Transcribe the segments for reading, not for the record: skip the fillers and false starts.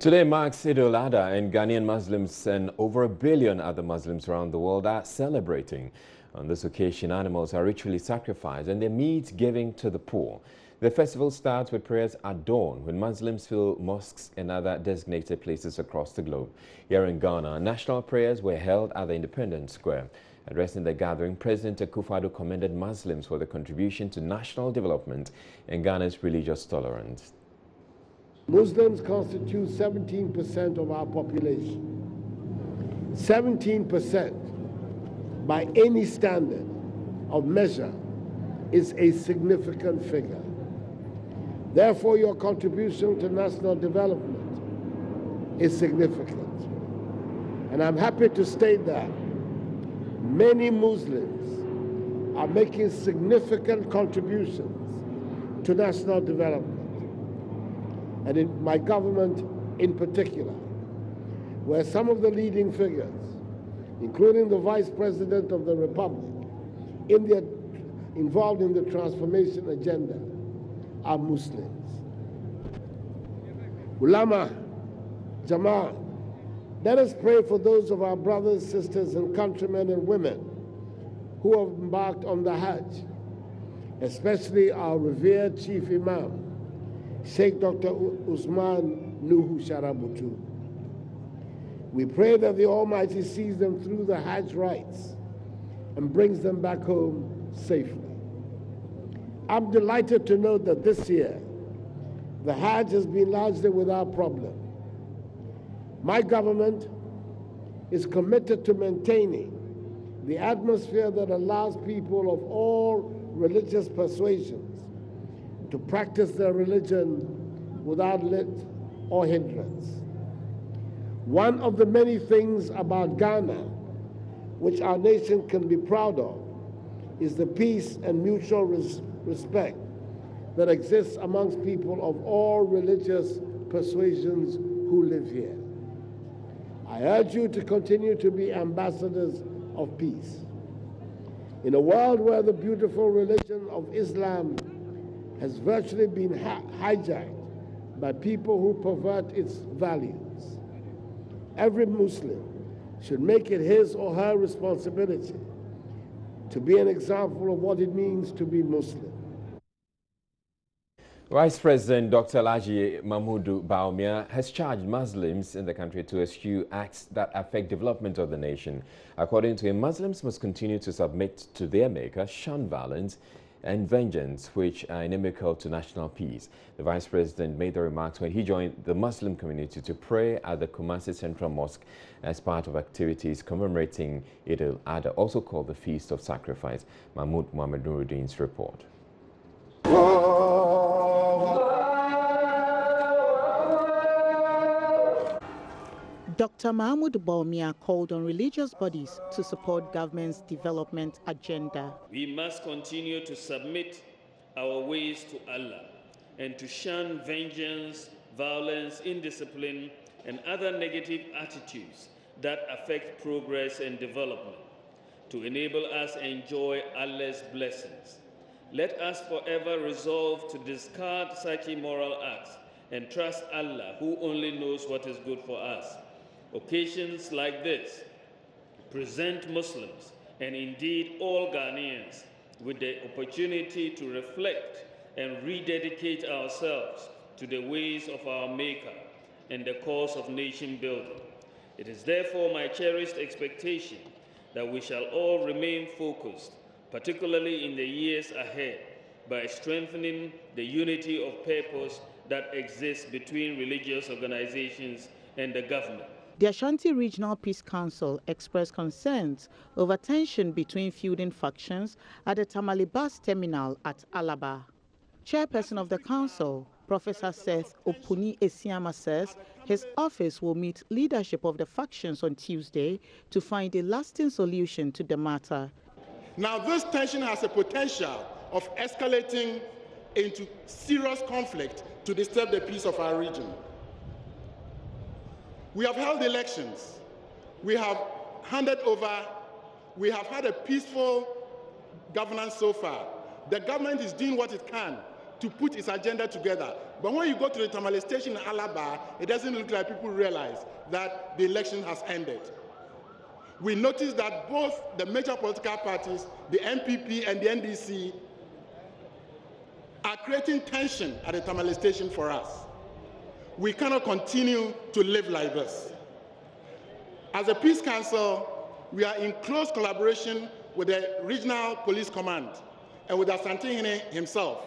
Today marks Eid al-Adha, and Ghanaian Muslims and over 1 billion other Muslims around the world are celebrating. On this occasion, animals are ritually sacrificed and their meat given to the poor. The festival starts with prayers at dawn when Muslims fill mosques and other designated places across the globe. Here in Ghana, national prayers were held at the Independence Square. Addressing the gathering, President Akufo-Addo commended Muslims for their contribution to national development and Ghana's religious tolerance. Muslims constitute 17% of our population. 17% by any standard of measure is a significant figure. Therefore, your contribution to national development is significant. And I'm happy to state that many Muslims are making significant contributions to national development. And in my government in particular, where some of the leading figures, including the Vice President of the Republic, involved in the transformation agenda, are Muslims. Ulama, Jama'at, let us pray for those of our brothers, sisters, and countrymen and women who have embarked on the Hajj, especially our revered Chief Imam, Sheikh Dr. Usman Nuhu Sharabutu. We pray that the Almighty sees them through the Hajj rites and brings them back home safely. I'm delighted to note that this year, the Hajj has been largely without problem. My government is committed to maintaining the atmosphere that allows people of all religious persuasions to practice their religion without let or hindrance. One of the many things about Ghana which our nation can be proud of is the peace and mutual respect that exists amongst people of all religious persuasions who live here. I urge you to continue to be ambassadors of peace. In a world where the beautiful religion of Islam has virtually been hijacked by people who pervert its values, every Muslim should make it his or her responsibility to be an example of what it means to be Muslim. Vice President Dr. Alhaji Mahmoud Bawumia has charged Muslims in the country to eschew acts that affect development of the nation. According to him, Muslims must continue to submit to their maker, shun violence and vengeance, which are inimical to national peace. The Vice President made the remarks when he joined the Muslim community to pray at the Kumasi Central Mosque as part of activities commemorating Eid al-Adha, also called the Feast of Sacrifice. Mahmoud Mohamed Nuruddin's report. Dr. Mahmoud Bawumia called on religious bodies to support government's development agenda. We must continue to submit our ways to Allah and to shun vengeance, violence, indiscipline, and other negative attitudes that affect progress and development to enable us to enjoy Allah's blessings. Let us forever resolve to discard such immoral acts and trust Allah, who only knows what is good for us. Occasions like this present Muslims and indeed all Ghanaians with the opportunity to reflect and rededicate ourselves to the ways of our Maker and the cause of nation building. It is therefore my cherished expectation that we shall all remain focused, particularly in the years ahead, by strengthening the unity of purpose that exists between religious organizations and the government. The Ashanti Regional Peace Council expressed concerns over tension between feuding factions at the Tamale bus terminal at Alaba. Chairperson of the council, Professor Seth Opuni Esiama, says his office will meet leadership of the factions on Tuesday to find a lasting solution to the matter. Now, this tension has a potential of escalating into serious conflict to disturb the peace of our region. We have held elections. We have handed over. We have had a peaceful governance so far. The government is doing what it can to put its agenda together. But when you go to the Tamale station in Alaba, it doesn't look like people realize that the election has ended. We noticed that both the major political parties, the NPP and the NDC, are creating tension at the Tamale station for us. We cannot continue to live like this. As a Peace Council, we are in close collaboration with the Regional Police Command and with Asante himself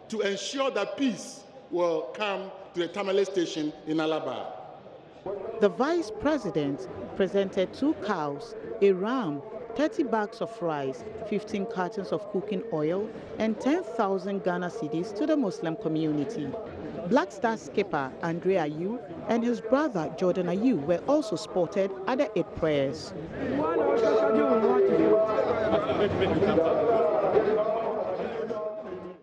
to ensure that peace will come to the Tamale station in Alaba. The Vice President presented 2 cows, a ram, 30 bags of rice, 15 cartons of cooking oil, and 10,000 Ghana cedis to the Muslim community. Black Star skipper Andre Ayew and his brother Jordan Ayew were also spotted at the Eid prayers.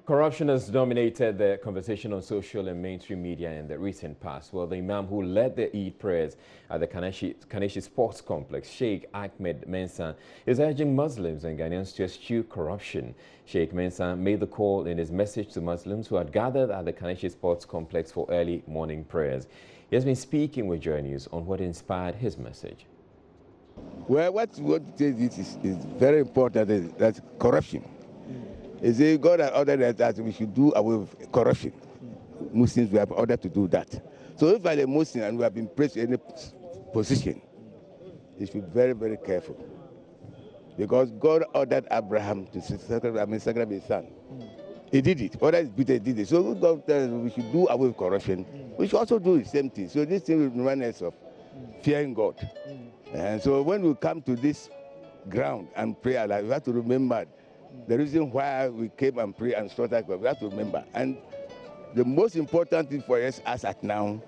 Corruption has dominated the conversation on social and mainstream media in the recent past. Well, the Imam who led the Eid prayers at the Kaneshie Sports Complex, Sheikh Ahmed Mensah, is urging Muslims and Ghanaians to eschew corruption. Sheikh Mensah made the call in his message to Muslims who had gathered at the Kaneshie Sports Complex for early morning prayers. He has been speaking with Joy News on what inspired his message. Well, what is very important, that's corruption. Is it God has ordered that we should do away with corruption? Muslims, we have ordered to do that. So if I'm a Muslim and we have been placed in any position, you should be very, very careful. Because God ordered Abraham to sacrifice his son. He did it. Others did it. So God tells us we should do away with corruption. We should also do the same thing. So this thing will remind us of fearing God. And so when we come to this ground and pray, we have to remember the reason why we came and pray and slaughter God. We have to remember. And the most important thing for us as at now,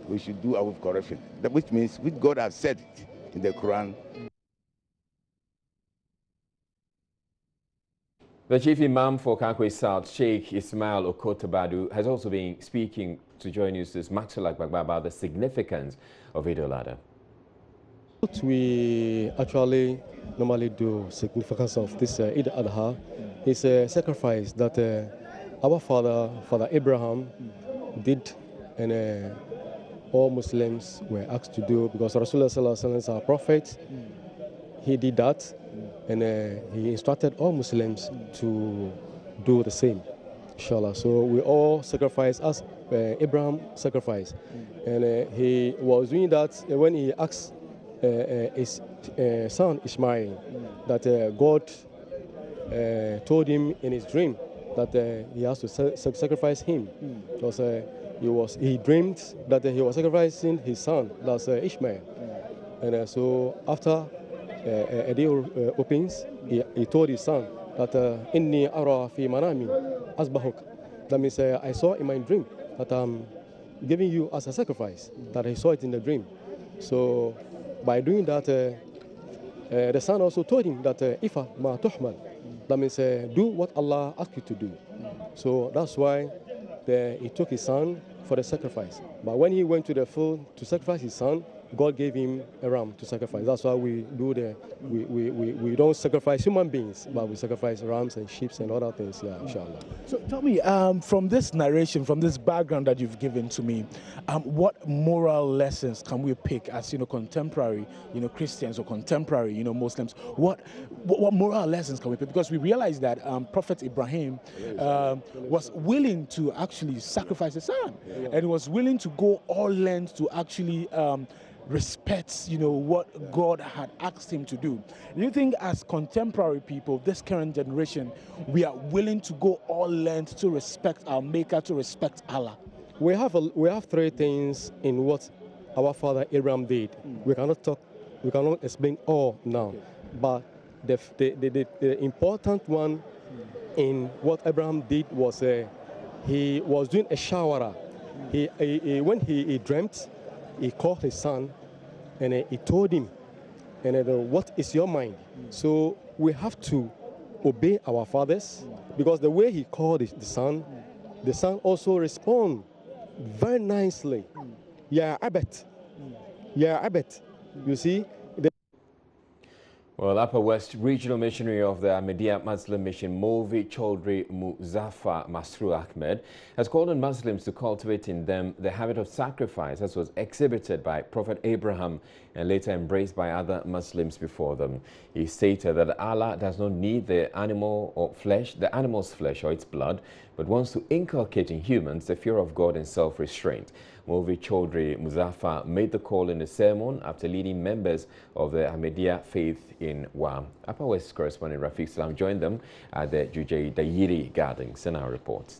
we should do away with corruption. Which means, which God has said it in the Quran. The Chief Imam for Kankwe South, Sheikh Ismail Okotabadu, has also been speaking to Joy News' Maxwell Agbagba about the significance of Eid al-Adha. What we actually normally do, significance of this Eid al-Adha, is a sacrifice that our Father Abraham did, and all Muslims were asked to do, because Rasulullah sallallahu alaihi wasallam is our prophet. He did that, and he instructed all Muslims to do the same, inshallah. So we all sacrifice as Abraham sacrificed, and he was doing that when he asked his son Ishmael that God told him in his dream that he has to sacrifice him, because he dreamed that he was sacrificing his son, that's Ishmael. And so after a day opens, he told his son that inni ara fi manami asbahuk. That means I saw in my dream that I'm giving you as a sacrifice, that he saw it in the dream. So by doing that, the son also told him that ifa ma tuhmal. That means do what Allah asked you to do. So that's why he took his son for the sacrifice. But when he went to the field to sacrifice his son, God gave him a ram to sacrifice. That's why we do we don't sacrifice human beings, but we sacrifice rams and sheep and other things. Yeah, inshallah. So tell me, from this narration, from this background that you've given to me, what moral lessons can we pick as contemporary Christians or contemporary Muslims? What moral lessons can we pick? Because we realize that Prophet Ibrahim was willing to actually sacrifice his son, and he was willing to go all lengths to actually respects, what God had asked him to do. Do you think as contemporary people, this current generation, we are willing to go all lengths to respect our Maker, to respect Allah? We have three things in what our father Abraham did. We cannot explain all now, but the important one in what Abraham did was he was doing a shawara. When he dreamt, he called his son and he told him, what is your mind? So we have to obey our fathers, because the way he called the son also responded very nicely. Ya Abet. Ya Abet. You see? Well, Upper West Regional Missionary of the Ahmadiyya Muslim Mission, Maulvi Chaudhry Muzaffar Masroor Ahmed, has called on Muslims to cultivate in them the habit of sacrifice, as was exhibited by Prophet Abraham and later embraced by other Muslims before them. He stated that Allah does not need the animal's flesh or its blood, but wants to inculcate in humans the fear of God and self-restraint. Maulvi Chaudhry Muzaffar made the call in a sermon after leading members of the Ahmadiyya faith in Wa. Upper West correspondent Rafiq Salam joined them at the Jujay Dayiri Gardens in our report.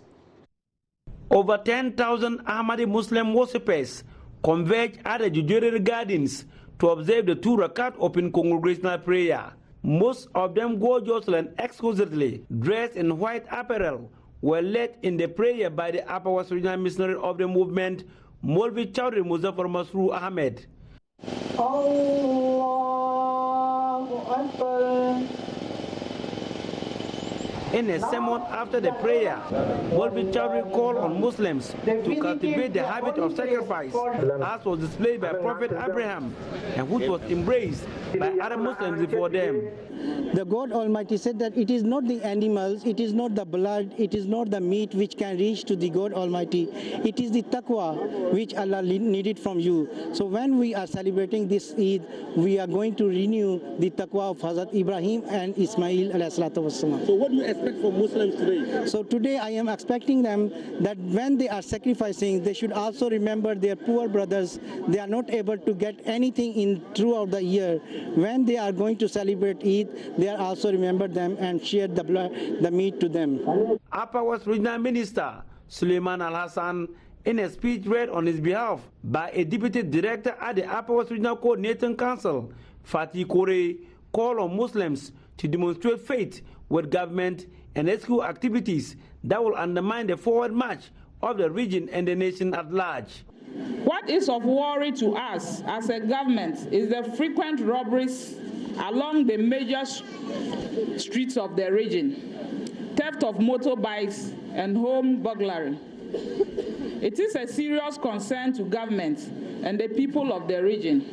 Over 10,000 Ahmadi Muslim worshippers converged at the Jujay Gardens to observe the 2 rakat open congregational prayer. Most of them gorgeously and exquisitely dressed in white apparel were led in the prayer by the Upper West Regional Missionary of the movement, Maulvi Chaudhry Muzaffar Masroor Ahmed. Allahu Akbar. In a sermon after the prayer, Maulvi Chaudhry called on Muslims to cultivate the habit of sacrifice, as was displayed by Prophet Abraham, and which was embraced by other Muslims before them. The God Almighty said that it is not the animals, it is not the blood, it is not the meat which can reach to the God Almighty. It is the taqwa which Allah needed from you. So when we are celebrating this Eid, we are going to renew the taqwa of Hazrat Ibrahim and Ismail alayhi salatu wassalam. So what do you expect from Muslims today? So today I am expecting them that when they are sacrificing, they should also remember their poor brothers. They are not able to get anything in throughout the year. When they are going to celebrate Eid, they are also remember them and share the meat to them. Upper West Regional Minister Suleiman Al-Hassan, in a speech read on his behalf by a deputy director at the Upper West Regional Coordinating Council, Fatih Kore, called on Muslims to demonstrate faith with government and rescue activities that will undermine the forward march of the region and the nation at large. What is of worry to us as a government is the frequent robberies along the major streets of the region, theft of motorbikes and home burglary. It is a serious concern to government and the people of the region.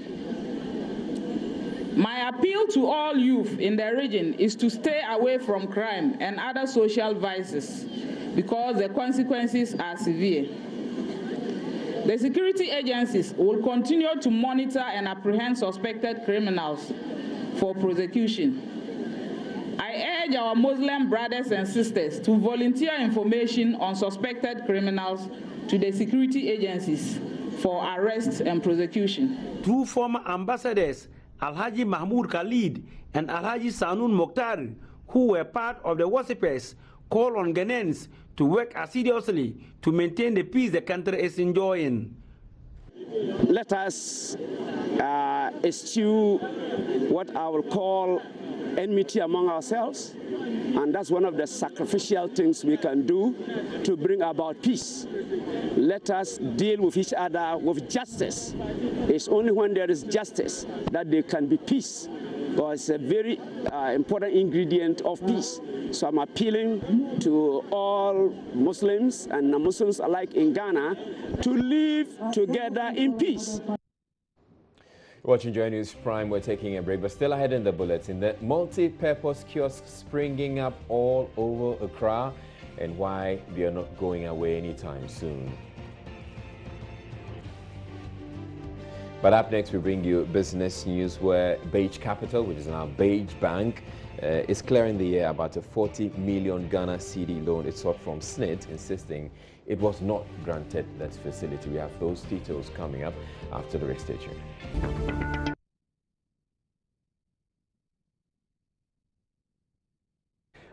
My appeal to all youth in the region is to stay away from crime and other social vices because the consequences are severe. The security agencies will continue to monitor and apprehend suspected criminals for prosecution. I urge our Muslim brothers and sisters to volunteer information on suspected criminals to the security agencies for arrest and prosecution. Two former ambassadors, Alhaji Mahmoud Khalid and Alhaji Sanun Mokhtar, who were part of the worshippers, called on Ghanaians to work assiduously to maintain the peace the country is enjoying. Let us eschew what I will call enmity among ourselves, and that's one of the sacrificial things we can do to bring about peace. Let us deal with each other with justice. It's only when there is justice that there can be peace, because it's a very important ingredient of peace. So I'm appealing to all Muslims and non-Muslims alike in Ghana to live together in peace. Watching Joy News Prime, we're taking a break, but still ahead in the bulletin, the multi-purpose kiosks springing up all over Accra and why they are not going away anytime soon. But up next, we bring you business news where Beige Capital, which is now Beige Bank, is clearing the air about a 40 million Ghana CD loan it sought from SSNIT, insisting it was not granted that facility. We have those details coming up after the break. Stay tuned.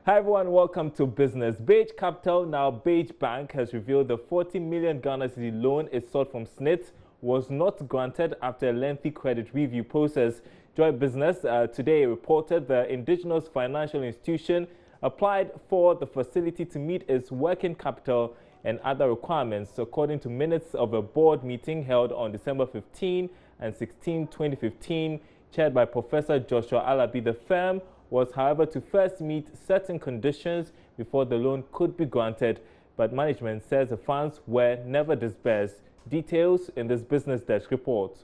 Hi everyone, welcome to Business. Beige Capital, now Beige Bank, has revealed the 40 million Ghana cedi loan it sought from SSNIT was not granted after a lengthy credit review process. Joy Business today reported the indigenous financial institution applied for the facility to meet its working capital and other requirements, according to minutes of a board meeting held on December 15 and 16, 2015, chaired by Professor Joshua Alabi. The firm was, however, to first meet certain conditions before the loan could be granted, but management says the funds were never disbursed. Details in this Business Desk report.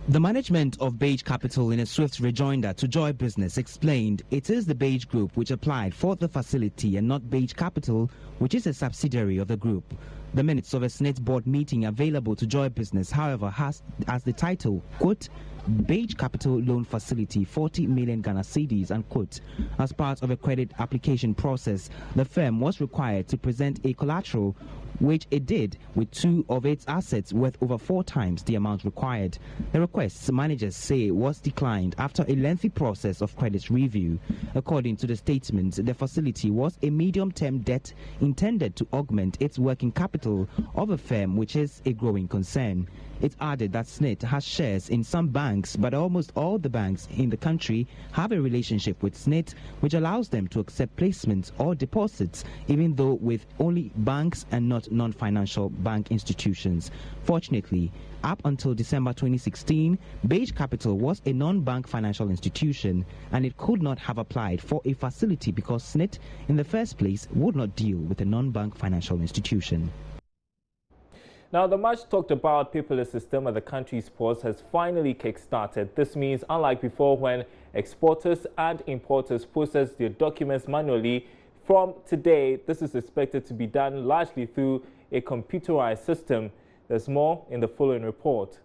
The management of Beige Capital, in a swift rejoinder to Joy Business, explained it is the Beige Group which applied for the facility and not Beige Capital, which is a subsidiary of the group. The minutes of a SNIT board meeting available to Joy Business, however, has as the title, quote, Beige Capital Loan Facility 40 million Ghana cedis, unquote. As part of a credit application process, the firm was required to present a collateral, which it did with 2 of its assets worth over 4 times the amount required. The request, managers say, was declined after a lengthy process of credit review. According to the statement, the facility was a medium-term debt intended to augment its working capital of a firm which is a growing concern. It added that SNIT has shares in some banks, but almost all the banks in the country have a relationship with SNIT, which allows them to accept placements or deposits, even though with only banks and not non-financial bank institutions. Fortunately, up until December 2016, Beige Capital was a non-bank financial institution, and it could not have applied for a facility because SNIT, in the first place, would not deal with a non-bank financial institution. Now, the much talked about paperless system at the country's ports has finally kick-started. This means, unlike before when exporters and importers process their documents manually, from today, this is expected to be done largely through a computerized system. There's more in the following report.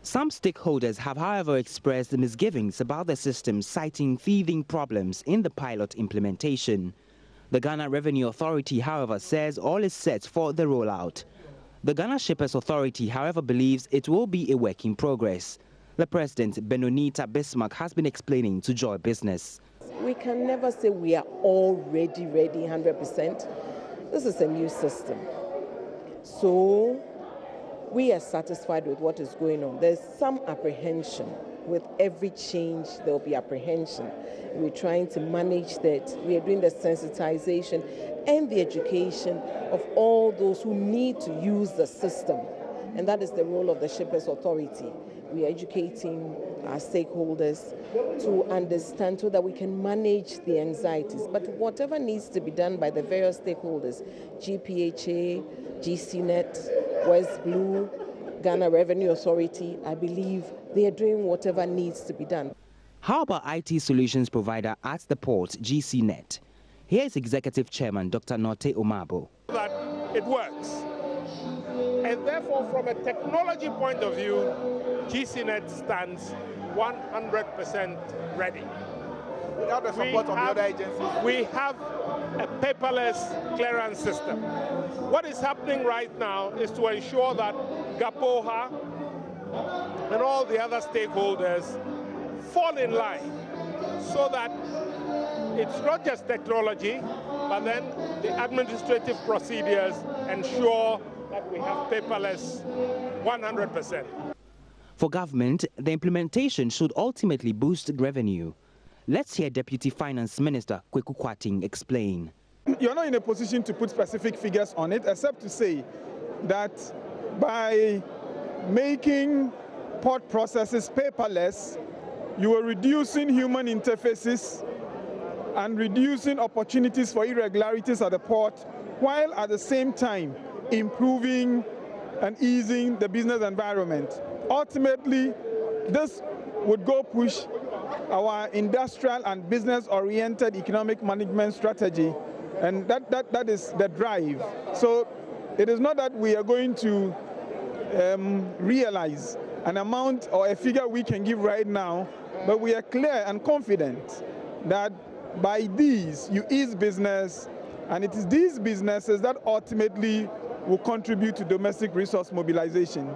Some stakeholders have, however, expressed misgivings about the system, citing teething problems in the pilot implementation. The Ghana Revenue Authority, however, says all is set for the rollout. The Ghana Shippers Authority, however, believes it will be a work in progress. The President, Benonita Bismarck, has been explaining to Joy Business. We can never say we are already ready 100%. This is a new system. So we are satisfied with what is going on. There's some apprehension. With every change, there will be apprehension. We're trying to manage that. We are doing the sensitization and the education of all those who need to use the system. And that is the role of the Shippers Authority. We are educating our stakeholders to understand so that we can manage the anxieties. But whatever needs to be done by the various stakeholders, GPHA, GCNet, West Blue, Ghana Revenue Authority, I believe they are doing whatever needs to be done. How about IT solutions provider at the port, GCNet? Here is Executive Chairman Dr. Norte Omabo. That it works. And therefore, from a technology point of view, GCNet stands 100% ready. Without the support of the other agencies? We have a paperless clearance system. What is happening right now is to ensure that GAPOHA and all the other stakeholders fall in line so that it's not just technology, but then the administrative procedures ensure that we have paperless 100%. For government, the implementation should ultimately boost revenue. Let's hear Deputy Finance Minister Kweku Kwating explain. You're not in a position to put specific figures on it, except to say that by making port processes paperless, you are reducing human interfaces and reducing opportunities for irregularities at the port, while at the same time improving and easing the business environment. Ultimately, this would go push our industrial and business-oriented economic management strategy, and that is the drive. So it is not that we are going to realize an amount or a figure we can give right now, but we are clear and confident that by these you ease business, and it is these businesses that ultimately will contribute to domestic resource mobilization.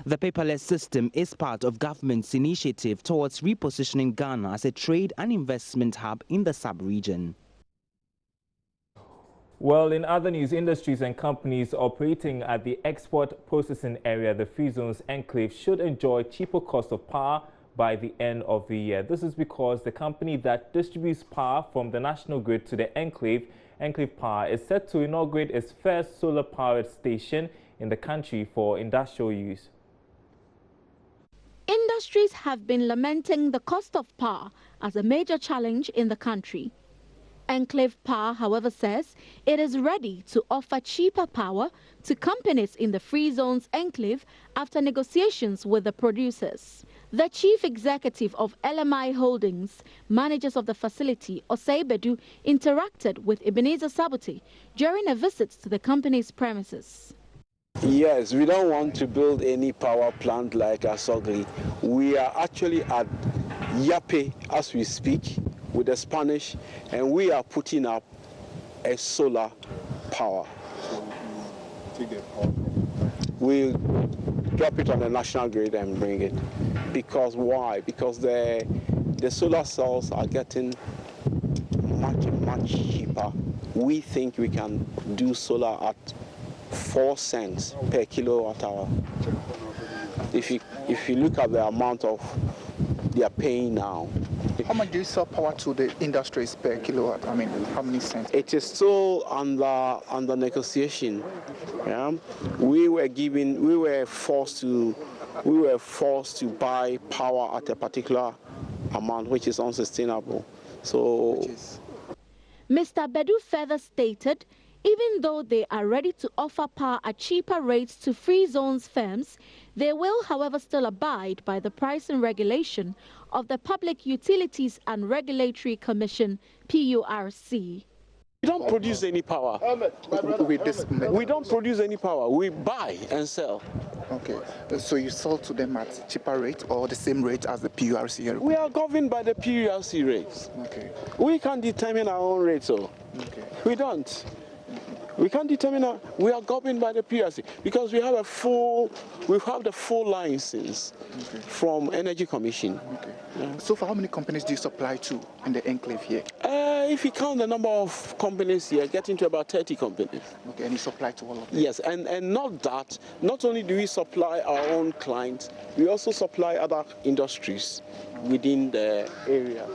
The paperless system is part of government's initiative towards repositioning Ghana as a trade and investment hub in the sub-region. Well, in other news, industries and companies operating at the export processing area, the Free Zones Enclave, should enjoy cheaper cost of power by the end of the year. This is because the company that distributes power from the national grid to the Enclave, Enclave Power, is set to inaugurate its first solar-powered station in the country for industrial use. Industries have been lamenting the cost of power as a major challenge in the country. Enclave Power, however, says it is ready to offer cheaper power to companies in the Free Zones Enclave after negotiations with the producers. The chief executive of LMI Holdings, managers of the facility, Osei Bedu, interacted with Ebenezer Sabote during a visit to the company's premises. Yes, we don't want to build any power plant like Asogli. We are actually at Yape as we speak with the Spanish, and we are putting up a solar power. We'll drop it on the national grid and bring it. Because why? Because the solar cells are getting much cheaper. We think we can do solar at 4 cents per kilowatt hour. If you look at the amount of they are paying now. How much do you sell power to the industries per kilowatt? I mean, how many cents? It is still under negotiation. Yeah? We were forced to buy power at a particular amount, which is unsustainable. So, Mr. Bedu further stated, even though they are ready to offer power at cheaper rates to Free Zones firms, they will, however, still abide by the pricing regulation of the Public Utilities and Regulatory Commission, PURC. We don't produce any power. We don't produce any power. We buy and sell. Okay. So you sell to them at cheaper rate or the same rate as the PURC? We are governed by the PURC rates. Okay. We can determine our own rates. So we don't. We can't determine. We are governed by the PURC because we have the full license from Energy Commission. Okay. Yeah. So for how many companies do you supply to in the enclave here? If you count the number of companies here, getting to about 30 companies. Okay, and you supply to all of them? Yes, and not that. Not only do we supply our own clients, we also supply other industries within the area.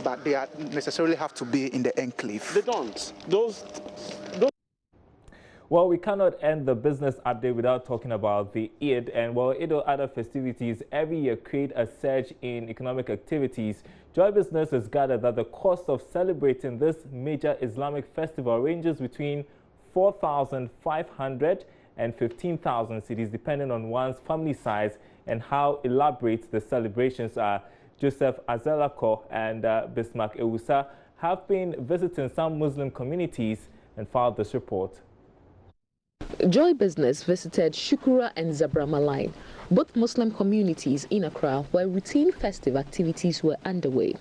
But they necessarily have to be in the enclave? They don't. Well, we cannot end the business update without talking about the Eid. And while Eid or other festivities every year create a surge in economic activities, Joy Business has gathered that the cost of celebrating this major Islamic festival ranges between 4,500 and 15,000 cedis, depending on one's family size and how elaborate the celebrations are. Joseph Azelako and Bismarck Ewusa have been visiting some Muslim communities and filed this report. Joy Business visited Shukura and Zabrama Line, both Muslim communities in Accra, where routine festive activities were underway.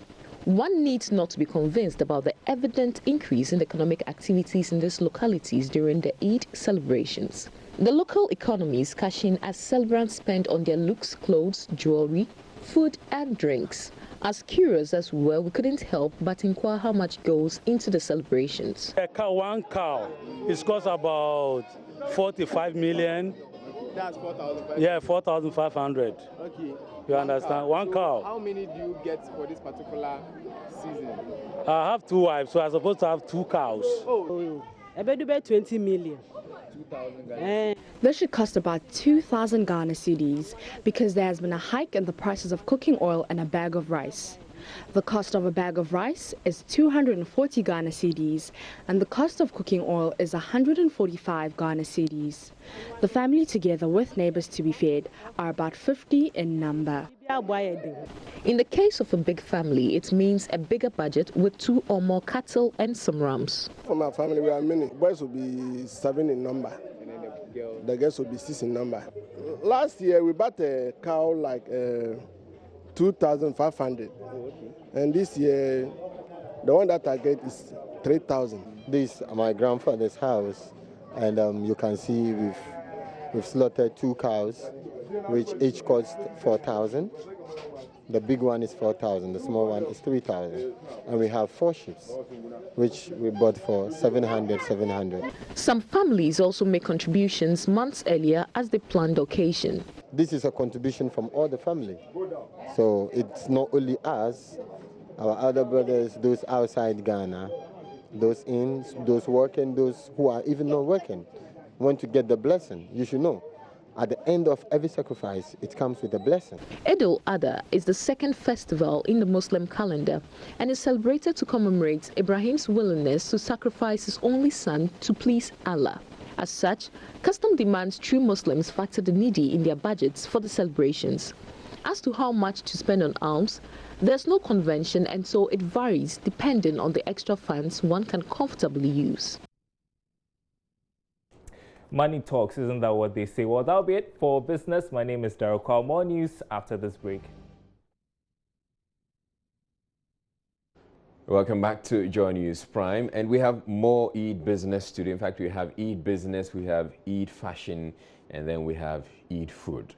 One needs not to be convinced about the evident increase in economic activities in these localities during the Eid celebrations. The local economy is cashing as celebrants spend on their looks, clothes, jewelry, food and drinks. As curious as we were, we couldn't help but inquire how much goes into the celebrations. One cow is cost about 45 million. That's 4,500? Yeah, 4,500. Okay. You understand? One cow. How many do you get for this particular season? I have 2 wives, so I'm supposed to have 2 cows. Oh. About 20 million. 2,000 Ghana. This should cost about 2,000 Ghana cedis because there has been a hike in the prices of cooking oil and a bag of rice. The cost of a bag of rice is 240 Ghana cedis and the cost of cooking oil is 145 Ghana cedis. The family, together with neighbors to be fed, are about 50 in number. In the case of a big family, it means a bigger budget with 2 or more cattle and some rams. For my family, we are many. Boys will be 7 in number. The girls will be 6 in number. Last year, we bought a cow like 2,500. And this year, the one that I get is 3,000. This is my grandfather's house, and you can see we've slaughtered 2 cows, which each cost 4,000. The big one is 4,000, the small one is 3,000. And we have 4 sheep, which we bought for 700. Some families also make contributions months earlier as they planned the occasion. This is a contribution from all the family. So it's not only us, our other brothers, those outside Ghana, those in, those working, those who are even not working, want to get the blessing. You should know. at the end of every sacrifice, it comes with a blessing. Eid al-Adha is the second festival in the Muslim calendar and is celebrated to commemorate Ibrahim's willingness to sacrifice his only son to please Allah. As such, custom demands true Muslims factor the needy in their budgets for the celebrations. As to how much to spend on alms, there's no convention, and so it varies depending on the extra funds one can comfortably use. Money talks, isn't that what they say? Well, that'll be it for business. My name is Daryl Kwao. More news after this break. Welcome back to Joy News Prime, and we have more Eid business today. In fact, we have Eid business, we have Eid fashion, and then we have Eid food.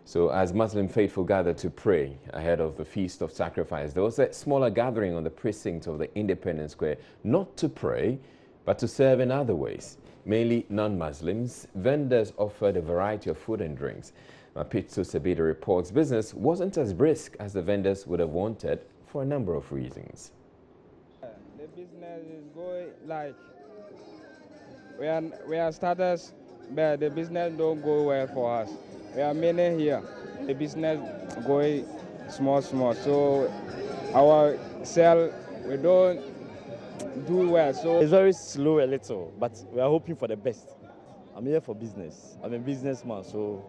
So as Muslim faithful gather to pray ahead of the Feast of Sacrifice, there was a smaller gathering on the precinct of the Independence Square, not to pray, but to serve in other ways. Mainly non-Muslims, vendors offered a variety of food and drinks. Mapitso Sebeda reports business wasn't as brisk as the vendors would have wanted for a number of reasons. The business is going like, we are starters, but the business don't go well for us. We are many here. The business going small, so our sell, we don't do well. So it's very slow a little, but we are hoping for the best. I'm here for business. I'm a businessman, so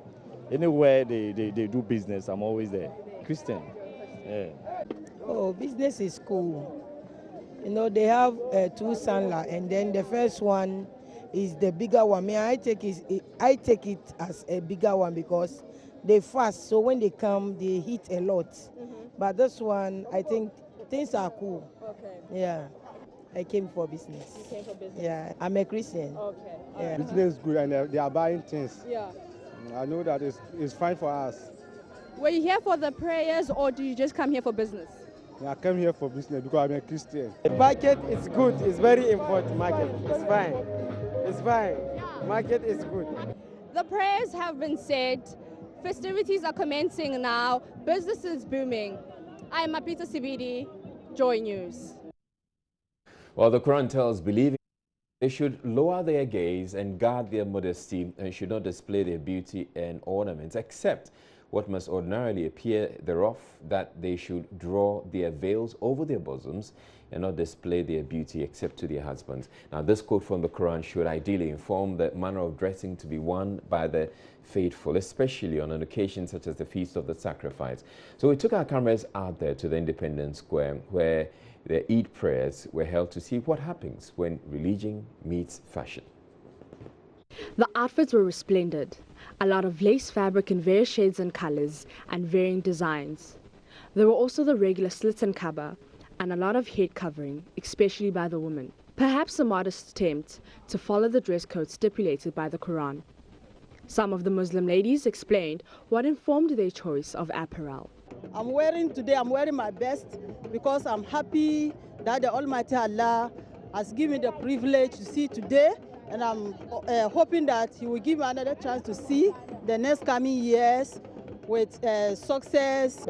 anywhere they do business, I'm always there. Christian. Yeah. Oh, business is cool. You know, they have two sandler, and then the first one is the bigger one. I take it as a bigger one because they fast, so when they come, they hit a lot. But this one, I think things are cool. Okay. Yeah. I came for business. You came for business? Yeah, I'm a Christian. Okay. Yeah. Business is good, and they are buying things. Yeah. I know that it's fine for us. Were you here for the prayers, or do you just come here for business? Yeah, I came here for business because I'm a Christian. The market is good. It's very important. Market. It's fine. It's fine. Market is good. The prayers have been said. Festivities are commencing now. Business is booming. I'm Mapitso Sebeda, Joy News. Well, the Quran tells believing they should lower their gaze and guard their modesty and should not display their beauty and ornaments, except what must ordinarily appear thereof, that they should draw their veils over their bosoms and not display their beauty except to their husbands. Now, this quote from the Quran should ideally inform the manner of dressing to be worn by the faithful, especially on an occasion such as the Feast of the Sacrifice. So we took our cameras out there to the Independence Square, where the Eid prayers were held, to see what happens when religion meets fashion. The outfits were resplendent, a lot of lace fabric in various shades and colors and varying designs. There were also the regular slits and kaba and a lot of head covering, especially by the women. Perhaps a modest attempt to follow the dress code stipulated by the Quran. Some of the Muslim ladies explained what informed their choice of apparel. I'm wearing my best because I'm happy that the Almighty Allah has given me the privilege to see today, and I'm hoping that He will give me another chance to see the next coming years with success.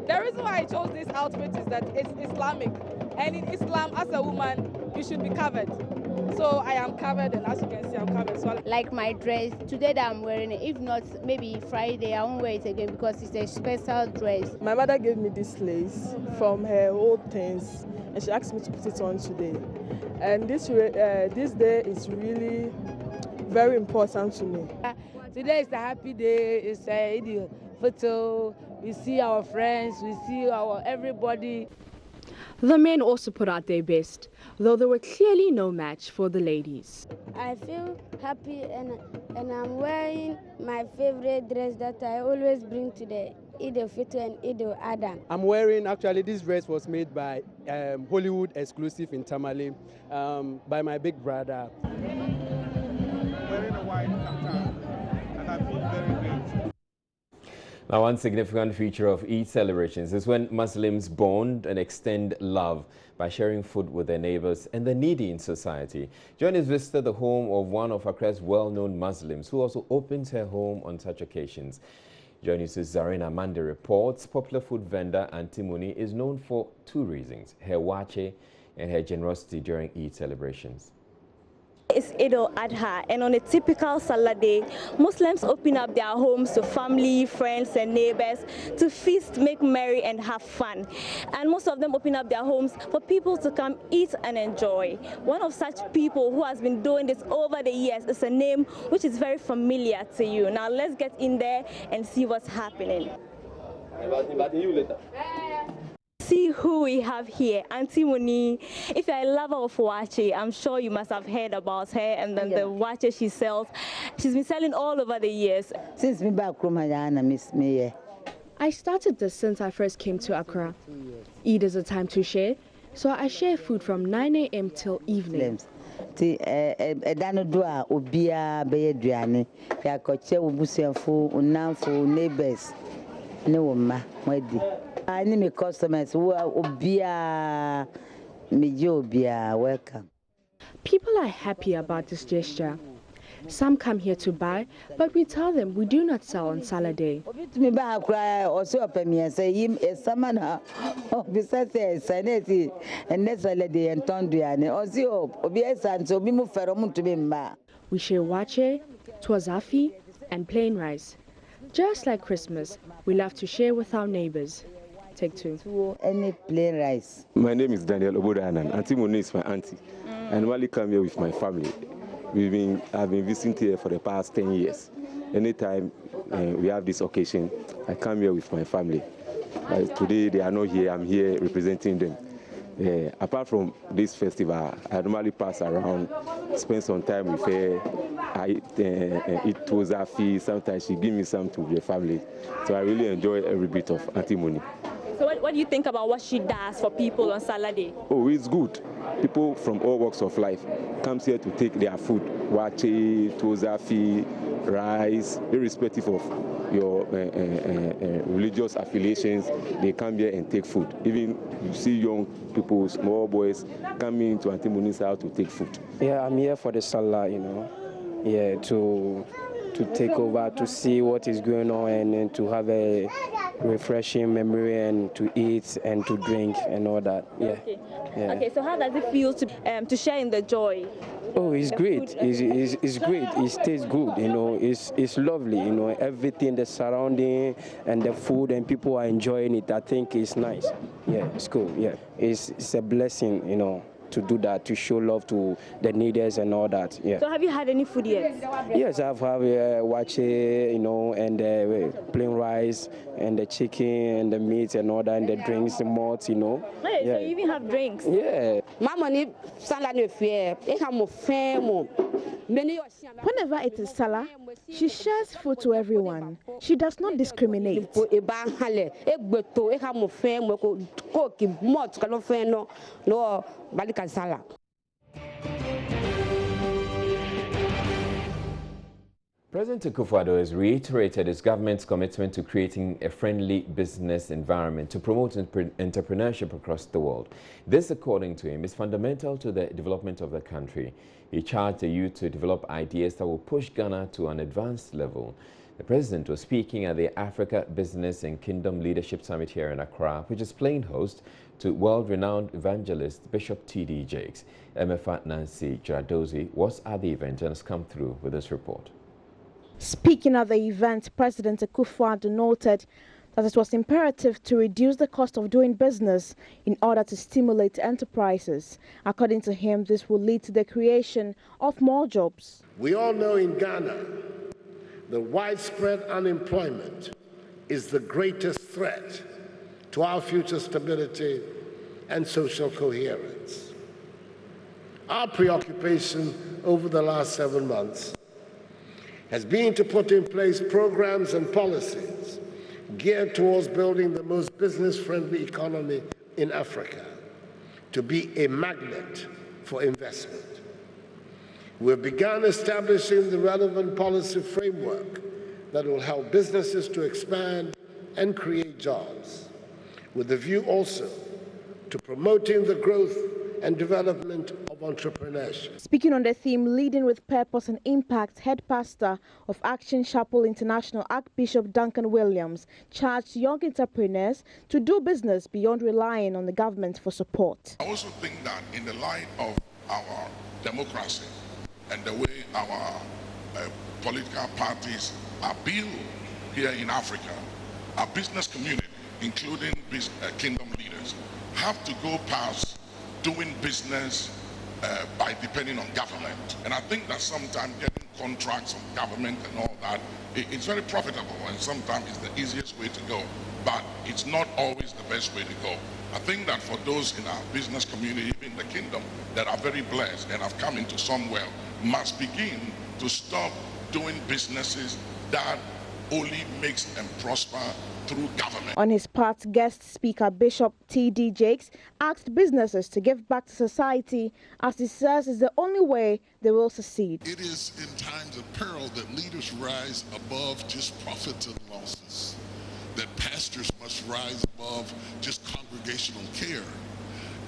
The reason why I chose this outfit is that it's Islamic, and in Islam, as a woman, you should be covered. So I am covered, and as you can see, I'm covered. So like my dress today that I'm wearing it. If not, maybe Friday I won't wear it again because it's a special dress. My mother gave me this lace from her old things, and she asked me to put it on today. And this day is really very important to me. Today is a happy day. It's a photo. We see our friends. We see everybody. The men also put out their best, though there were clearly no match for the ladies. I feel happy and I'm wearing my favorite dress that I always bring to the Eid al-Fitr and Eid al-Adha. I'm wearing, actually this dress was made by Hollywood exclusive in Tamale by my big brother. Wearing a white kaftan, and I feel very great. Now, one significant feature of Eid celebrations is when Muslims bond and extend love by sharing food with their neighbors and the needy in society. Join us visited the home of one of Accra's well-known Muslims who also opens her home on such occasions. Join us Zarina Mande reports popular food vendor Auntie Muni is known for two reasons: her wache and her generosity during Eid celebrations. It's Eid al-Adha, and on a typical Salah day, Muslims open up their homes to family, friends, and neighbors to feast, make merry, and have fun. And most of them open up their homes for people to come eat and enjoy. One of such people who has been doing this over the years is a name which is very familiar to you. Now let's get in there and see what's happening. See who we have here, Auntie Moni. If you're a lover of wache, I'm sure you must have heard about her and then the wache she sells. She's been selling all over the years. Since me back from Miss me. I started this since I first came to Accra. Eid is a time to share, so I share food from 9 a.m. till evening. Dano dua obia be aduane ya koche obusuafo unamfo neighbors ne woma wadi ani me customers who obia meje obia welcome. People are happy about this gesture. Some come here to buy, but we tell them we do not sell on Salah day. Me ba cry also opemi say him samana obisa say saneti and Salah day and tonduane osi obi esanto bi mu fero mu to be mba. We share wache, twazafi, and plain rice. Just like Christmas, we love to share with our neighbors. Take two. Any plain rice. My name is Daniel Obodanan. Auntie Moni is my auntie. I normally come here with my family. I've been visiting here for the past 10 years. Anytime we have this occasion, I come here with my family. Today they are not here, I'm here representing them. Apart from this festival, I normally pass around, spend some time with her, I eat tozafi, sometimes she gives me some to the family. So I really enjoy every bit of Auntie Moni. So what do you think about what she does for people on Salah day? Oh, it's good. People from all walks of life comes here to take their food, wache, tozafi, rice, irrespective of your religious affiliations. They come here and take food. Even you see young people, small boys coming to Auntie Moni's house to take food. Yeah, I'm here for the Salah, you know. Yeah, to take over, to see what is going on and to have a refreshing memory and to eat and to drink and all that. Yeah. Okay. Yeah. Okay, so how does it feel to share in the joy? Oh, it's great. It's great. It tastes good, you know. It's lovely, you know. Everything, the surrounding and the food and people are enjoying it. I think it's nice. Yeah, it's cool. Yeah, it's a blessing, you know, to do that, to show love to the needers and all that. Yeah. So have you had any food yet? Yes, I've had wache, you know, and plain rice and the chicken and the meat and all that and the drinks, the malt, you know. Hey, yeah. So you even have drinks? Yeah. Whenever it is Salah, she shares food to everyone. She does not discriminate. President Akufo-Addo has reiterated his government's commitment to creating a friendly business environment to promote entrepreneurship across the world. This, according to him, is fundamental to the development of the country. He charged the youth to develop ideas that will push Ghana to an advanced level. The president was speaking at the Africa Business and Kingdom Leadership Summit here in Accra, which is playing host to world-renowned evangelist Bishop T.D. Jakes. MFA Nancy Jaradozi was at the event and has come through with this report. Speaking at the event, President Akufo-Addo noted that it was imperative to reduce the cost of doing business in order to stimulate enterprises. According to him, this will lead to the creation of more jobs. We all know in Ghana, the widespread unemployment is the greatest threat to our future stability and social coherence. Our preoccupation over the last 7 months has been to put in place programs and policies geared towards building the most business-friendly economy in Africa, to be a magnet for investment. We've begun establishing the relevant policy framework that will help businesses to expand and create jobs, with a view also to promoting the growth and development of entrepreneurship. Speaking on the theme Leading with Purpose and Impact, head pastor of Action Chapel International, Archbishop Duncan Williams, charged young entrepreneurs to do business beyond relying on the government for support. I also think that in the light of our democracy, and the way our political parties are built here in Africa, our business community, including kingdom leaders, have to go past doing business by depending on government. And I think that sometimes getting contracts from government and all that, it's very profitable, and sometimes it's the easiest way to go, but it's not always the best way to go. I think that for those in our business community, even the kingdom, that are very blessed and have come into some wealth, must begin to stop doing businesses that only makes them prosper through government. On his part, guest speaker Bishop T.D. Jakes asked businesses to give back to society, as he says is the only way they will succeed. It is in times of peril that leaders rise above just profits and losses, that pastors must rise above just congregational care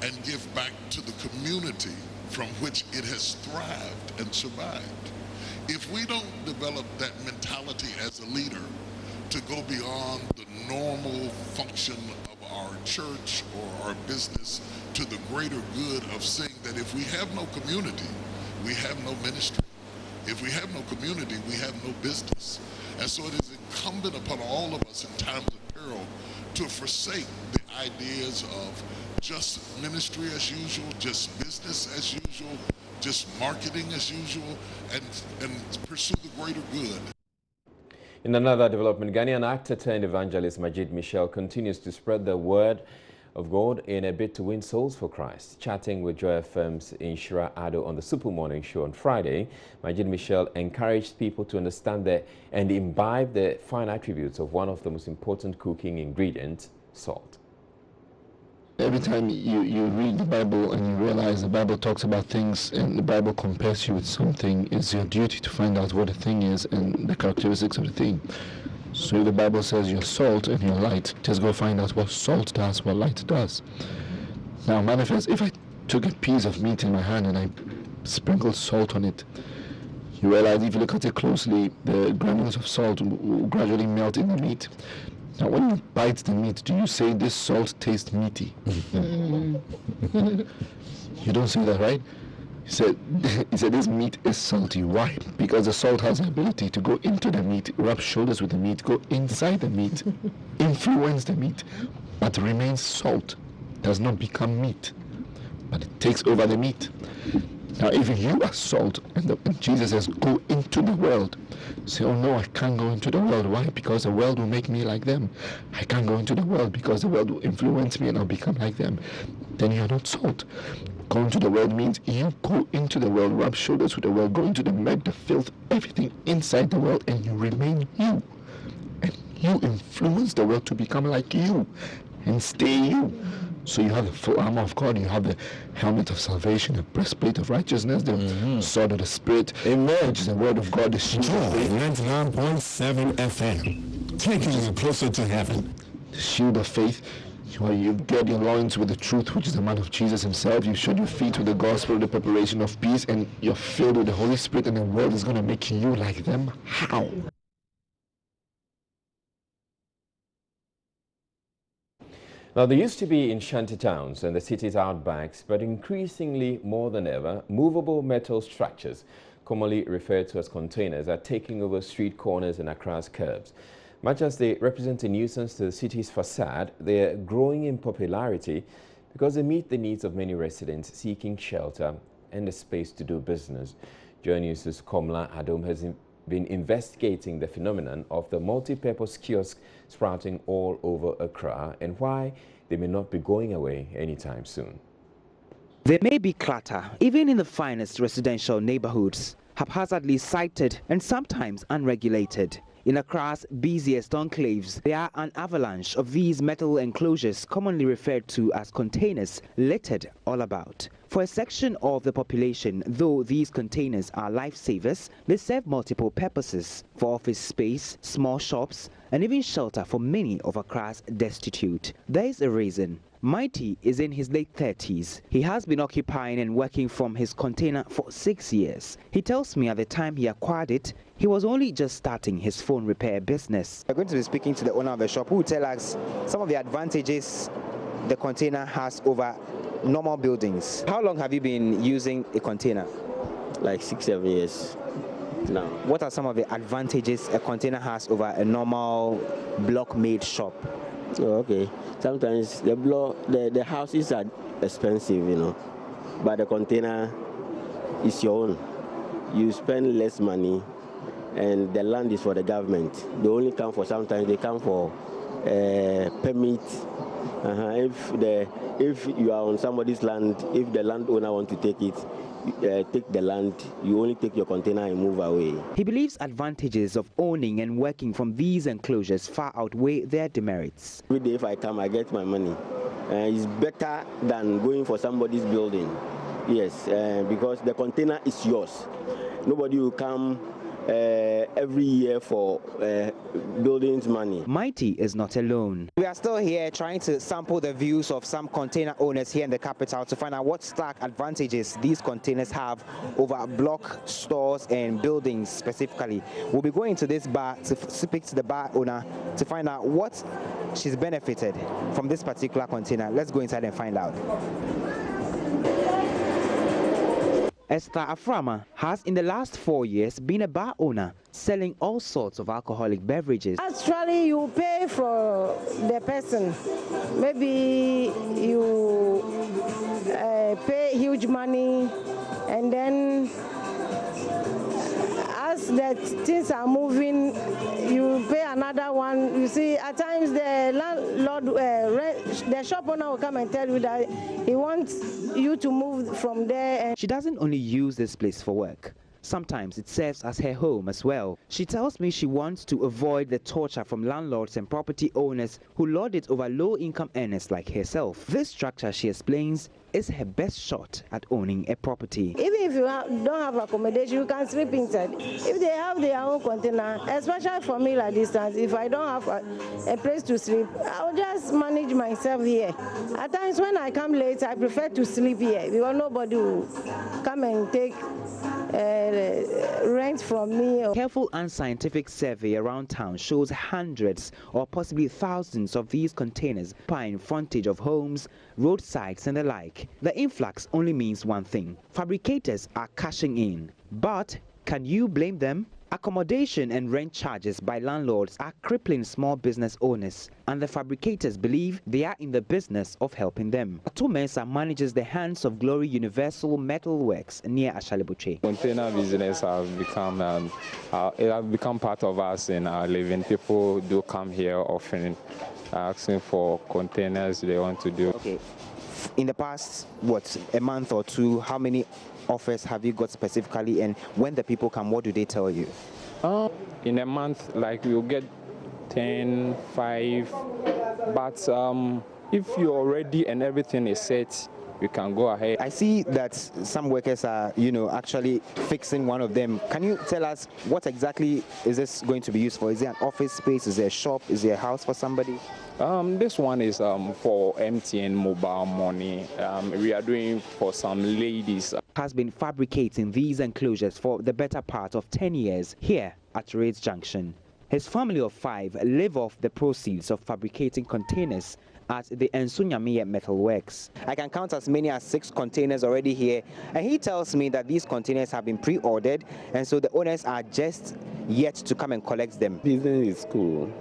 and give back to the community from which it has thrived and survived. If we don't develop that mentality as a leader to go beyond the normal function of our church or our business to the greater good of saying that if we have no community, we have no ministry. If we have no community, we have no business. And so it is incumbent upon all of us in times of peril to forsake the ideas of just ministry as usual, just business as usual, just marketing as usual, and pursue the greater good. In another development, Ghanaian actor turned evangelist Majid Michel continues to spread the word of God in a bid to win souls for Christ. Chatting with Joy FM's Inshira Ado on the Super Morning Show on Friday, Majid Michel encouraged people to understand and imbibe the fine attributes of one of the most important cooking ingredients, salt. Every time you read the Bible and you realize the Bible talks about things and the Bible compares you with something, it's your duty to find out what the thing is and the characteristics of the thing. So if the Bible says you're salt and you're light, just go find out what salt does, what light does. Now manifest, if I took a piece of meat in my hand and I sprinkled salt on it, you realize if you look at it closely, the granules of salt will gradually melt in the meat. Now, when you bite the meat, do you say this salt tastes meaty? You don't say that, right? He said this meat is salty. Why? Because the salt has the ability to go into the meat, rub shoulders with the meat, go inside the meat, influence the meat, but remains salt. Does not become meat, but it takes over the meat. Now, if you are salt, and Jesus says, go into the world, say, oh no, I can't go into the world. Why? Because the world will make me like them. I can't go into the world because the world will influence me and I'll become like them. Then you're not salt. Going to the world means you go into the world, rub shoulders with the world, go into the mud, the filth, everything inside the world, and you remain you. And you influence the world to become like you and stay you. So you have the full armor of God, you have the helmet of salvation, the breastplate of righteousness, the sword of the Spirit, which is the word of God, the shield of faith. 99.7 FM, taking you closer to heaven. The shield of faith, where you get your loins with the truth, which is the man of Jesus himself. You shod your feet with the gospel, the preparation of peace, and you're filled with the Holy Spirit, and the world is going to make you like them. How? Now, there used to be in shanty towns and the city's outbacks, but increasingly more than ever, movable metal structures, commonly referred to as containers, are taking over street corners and Accra's curbs. Much as they represent a nuisance to the city's facade, they are growing in popularity because they meet the needs of many residents seeking shelter and a space to do business. Joy News' Komla Adom has been investigating the phenomenon of the multi-purpose kiosks sprouting all over Accra and why they may not be going away anytime soon. There may be clutter, even in the finest residential neighborhoods, haphazardly sited and sometimes unregulated. In Accra's busiest enclaves, there are an avalanche of these metal enclosures, commonly referred to as containers, littered all about. For a section of the population, though these containers are lifesavers, they serve multiple purposes for office space, small shops, and even shelter for many of Accra's destitute. There is a reason. Mighty is in his late 30s. He has been occupying and working from his container for 6 years. He tells me at the time he acquired it, he was only just starting his phone repair business. We're going to be speaking to the owner of the shop who will tell us some of the advantages the container has over normal buildings. How long have you been using a container? like 6-7 years now. What are some of the advantages a container has over a normal block-made shop? Oh, okay. Sometimes the houses are expensive, you know, but the container is your own. You spend less money, and the land is for the government. They only come for sometimes they come for permit. If you are on somebody's land, if the landowner want to take it, take the land, you only take your container and move away. He believes advantages of owning and working from these enclosures far outweigh their demerits. Every day if I come, I get my money. It's better than going for somebody's building. Yes, because the container is yours. Nobody will come every year for buildings money. Mighty is not alone. We are still here trying to sample the views of some container owners here in the capital to find out what stark advantages these containers have over block stores and buildings specifically. We'll be going to this bar to speak to the bar owner to find out what she's benefited from this particular container. Let's go inside and find out. Esther Aframa has in the last 4 years been a bar owner selling all sorts of alcoholic beverages. Actually, you pay for the person. Maybe you pay huge money, and then as the things are moving, you pay another one. You see, at times the landlord, the shop owner will come and tell you that he wants you to move from there. She doesn't only use this place for work. Sometimes it serves as her home as well. She tells me she wants to avoid the torture from landlords and property owners who lord it over low-income earners like herself. This structure, she explains, is her best shot at owning a property. Even if you don't have accommodation, you can sleep inside. If they have their own container, especially for me like this, if I don't have a place to sleep, I'll just manage myself here. At times when I come late, I prefer to sleep here because nobody will come and take rent from me. Careful unscientific survey around town shows hundreds or possibly thousands of these containers occupying frontage of homes, roadsides and the like. The influx only means one thing: fabricators are cashing in. But can you blame them? Accommodation and rent charges by landlords are crippling small business owners, and the fabricators believe they are in the business of helping them. Atumensa manages the Hands of Glory Universal Metal Works near Ashalibuche. Container business has become part of us in our living. People do come here often asking for containers they want to do. Okay. In the past, a month or two, how many offers have you got specifically, and when the people come, what do they tell you? In a month, like you'll get 10, 5, but if you're ready and everything is set, you can go ahead. I see that some workers are, actually fixing one of them. Can you tell us what exactly is this going to be used for? Is it an office space? Is it a shop? Is it a house for somebody? This one is for MTN mobile money. We are doing for some ladies. Has been fabricating these enclosures for the better part of 10 years here at Raids Junction. His family of 5 live off the proceeds of fabricating containers at the Ensunyamiye Metal Works. I can count as many as 6 containers already here, and he tells me that these containers have been pre-ordered, and so the owners are just yet to come and collect them. Business is cool.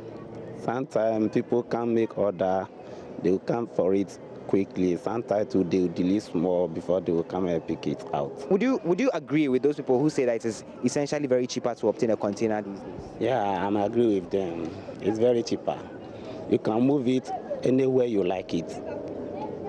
Sometimes people can make order, they will come for it quickly. Sometimes they will delay small before they will come and pick it out. Would you agree with those people who say that it is essentially very cheaper to obtain a container these days? Yeah, I agree with them. It's very cheaper. You can move it anywhere you like it.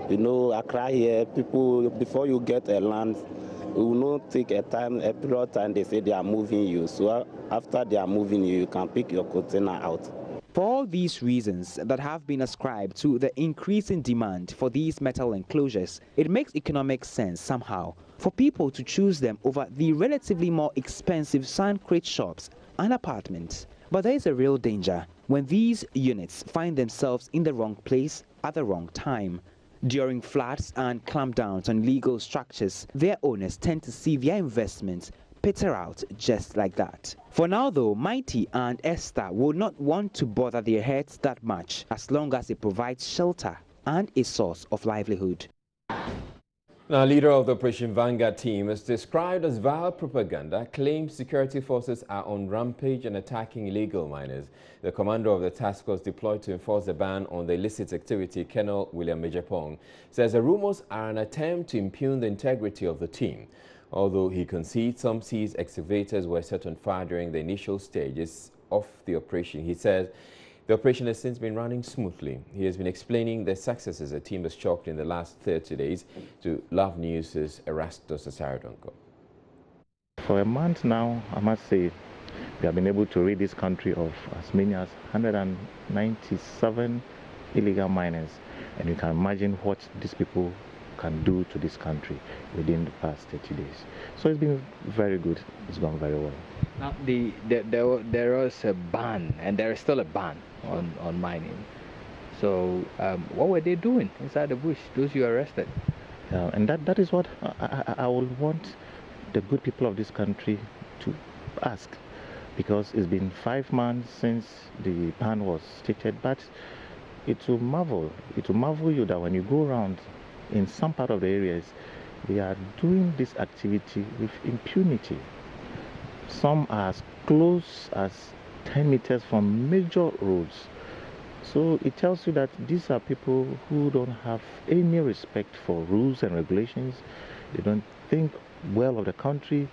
Accra here, people, before you get a land, it will not take a period of time they say they are moving you. So after they are moving you, you can pick your container out. For all these reasons that have been ascribed to the increasing demand for these metal enclosures, it makes economic sense somehow for people to choose them over the relatively more expensive sandcrate shops and apartments. But there is a real danger when these units find themselves in the wrong place at the wrong time. During floods and clampdowns on legal structures, their owners tend to see their investments peter out just like that. For now though, Mighty and Esther will not want to bother their heads that much as long as it provides shelter and a source of livelihood. Now, leader of the Operation Vanguard team is described as vile propaganda, claims security forces are on rampage and attacking illegal miners. The commander of the task force deployed to enforce the ban on the illicit activity, Colonel William Majapong, says the rumors are an attempt to impugn the integrity of the team. Although he concedes some seized excavators were set on fire during the initial stages of the operation, he says the operation has since been running smoothly. He has been explaining the successes the team has chalked in the last 30 days to Love News' Erastus Asarodonko. For a month now, I must say, we have been able to rid this country of as many as 197 illegal miners. And you can imagine what these people can do to this country within the past 30 days. So it's been very good. It's gone very well. Now, there was a ban, and there is still a ban on mining. So what were they doing inside the bush, those you arrested? And that is what I would want the good people of this country to ask, because it's been 5 months since the ban was stated, but it will marvel you that when you go around in some part of the areas, they are doing this activity with impunity. Some are as close as 10 meters from major roads. So it tells you that these are people who don't have any respect for rules and regulations. They don't think well of the country,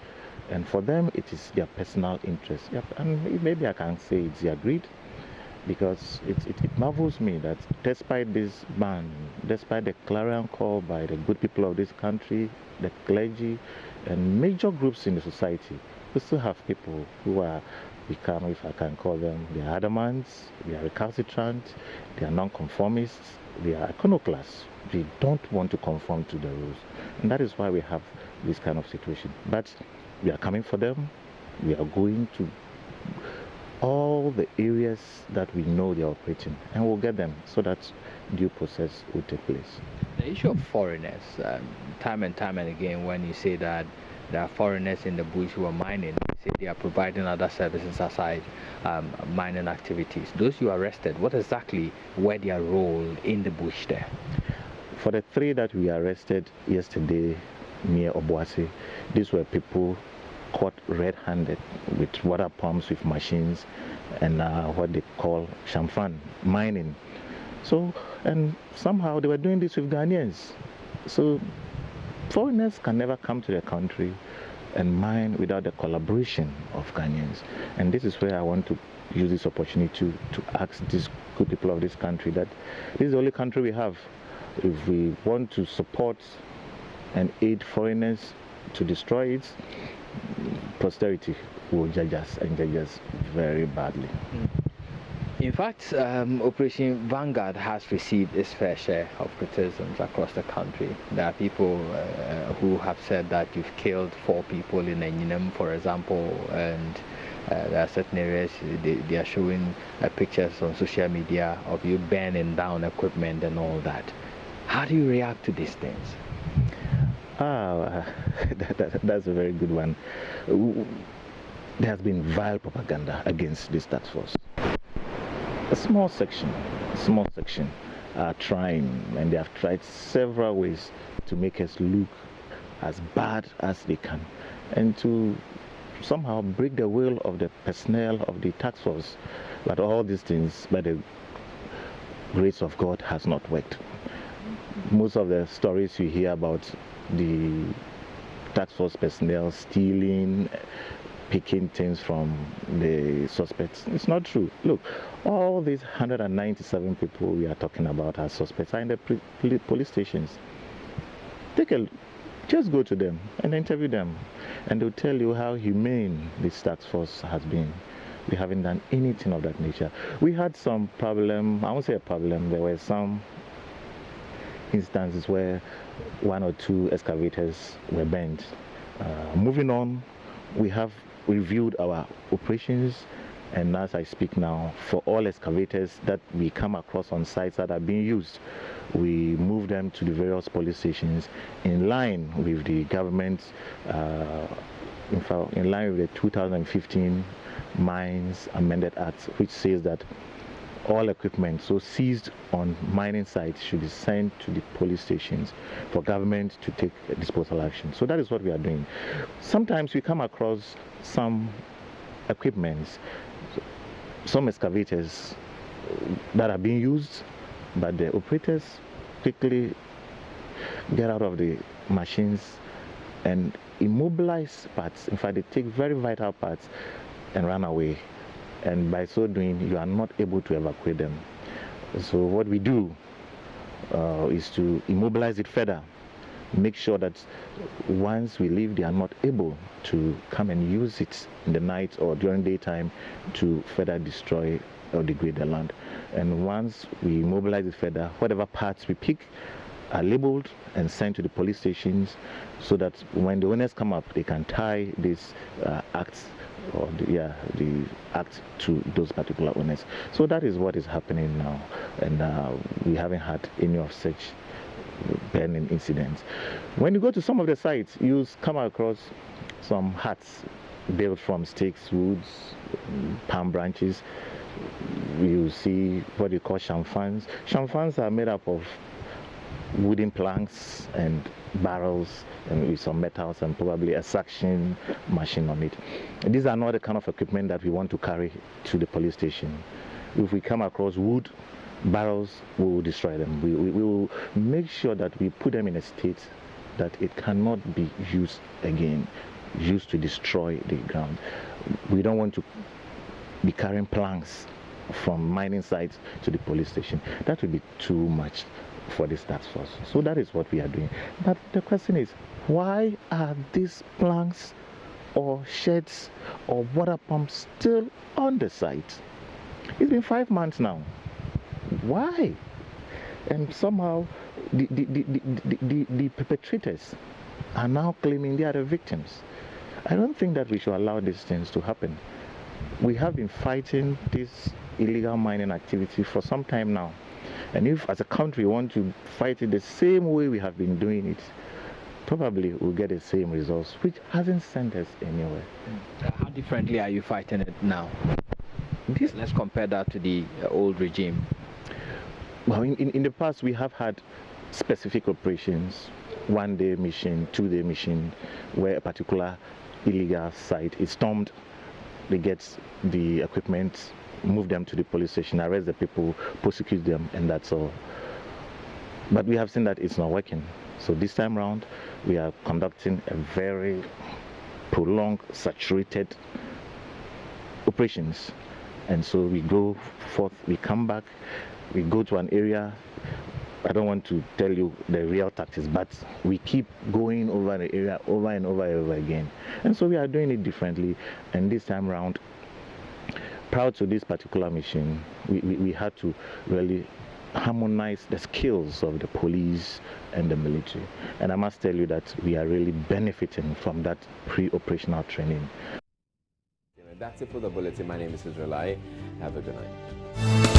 and for them it is their personal interest. Yep. And maybe I can say it's their greed, because it marvels me that despite this ban, despite the clarion call by the good people of this country, the clergy, and major groups in the society, we still have people who are become, if I can call them, they are adamants, they are recalcitrant, they are non-conformists, they are iconoclasts. They don't want to conform to the rules. And that is why we have this kind of situation. But we are coming for them. We are going to all the areas that we know they are operating, and we'll get them so that due process will take place. The issue of foreigners, time and time and again, when you say that there are foreigners in the bush who are mining, you say they are providing other services aside mining activities. Those you arrested, what exactly were their role in the bush there? For the 3 that we arrested yesterday near Obuasi, these were people caught red-handed with water pumps, with machines, and what they call chamfan mining. So, and somehow they were doing this with Ghanaians. So foreigners can never come to the country and mine without the collaboration of Ghanaians. And this is where I want to use this opportunity to ask these good people of this country that this is the only country we have. If we want to support and aid foreigners to destroy it, posterity will judge us, and judge us very badly. In fact, Operation Vanguard has received its fair share of criticisms across the country. There are people who have said that you've killed 4 people in Enyinem, for example, and there are certain areas they are showing pictures on social media of you burning down equipment and all that. How do you react to these things? That's a very good one. There has been vile propaganda against this task force. A small section are trying, and they have tried several ways to make us look as bad as they can, and to somehow break the will of the personnel of the task force. But all these things, by the grace of God, has not worked. Most of the stories you hear about the task force personnel stealing, picking things from the suspects, it's not true. Look, all these 197 people we are talking about as suspects are in the police stations. Just go to them and interview them, and they'll tell you how humane this task force has been. We haven't done anything of that nature. We had some problem, I won't say a problem, there were some instances where 1 or 2 excavators were bent. Moving on, we have reviewed our operations, and as I speak now, for all excavators that we come across on sites that are being used, we move them to the various police stations in line with the government's, in fact, in line with the 2015 Mines Amended Act, which says that all equipment so seized on mining sites should be sent to the police stations for government to take disposal action. So that is what we are doing. Sometimes we come across some equipments, some excavators that are being used, but the operators quickly get out of the machines and immobilize parts. In fact, they take very vital parts and run away. And by so doing, you are not able to evacuate them. So what we do is to immobilize it further, make sure that once we leave, they are not able to come and use it in the night or during daytime to further destroy or degrade the land. And once we immobilize it further, whatever parts we pick are labeled and sent to the police stations so that when the owners come up, they can tie these acts or the act to those particular owners. So that is what is happening now, and we haven't had any of such burning incidents. When you go to some of the sites, you come across some huts built from sticks, woods, palm branches. You see what you call chamfans. Chamfans are made up of wooden planks and barrels and with some metals and probably a suction machine on it. These are not the kind of equipment that we want to carry to the police station. If we come across wood barrels, we will destroy them. We will make sure that we put them in a state that it cannot be used again, used to destroy the ground. We don't want to be carrying planks from mining sites to the police station. That would be too much for this task force. So that is what we are doing. But the question is, why are these planks or sheds or water pumps still on the site? It's been 5 months now. Why? And somehow the perpetrators are now claiming they are the victims. I don't think that we should allow these things to happen. We have been fighting this illegal mining activity for some time now. And if as a country we want to fight it the same way we have been doing it, probably we'll get the same results, which hasn't sent us anywhere. How differently are you fighting it now? Let's compare that to the old regime. Well, in the past we have had specific operations, 1-day mission, 2-day mission, where a particular illegal site is stormed, they get the equipment, move them to the police station, arrest the people, prosecute them, and that's all. But we have seen that it's not working. So this time around, we are conducting a very prolonged, saturated operations. And so we go forth, we come back, we go to an area. I don't want to tell you the real tactics, but we keep going over the area over and over and over again. And so we are doing it differently. And this time around, proud to this particular mission, we had to really harmonize the skills of the police and the military. And I must tell you that we are really benefiting from that pre-operational training. That's it for the bulletin. My name is Israel. Have a good night.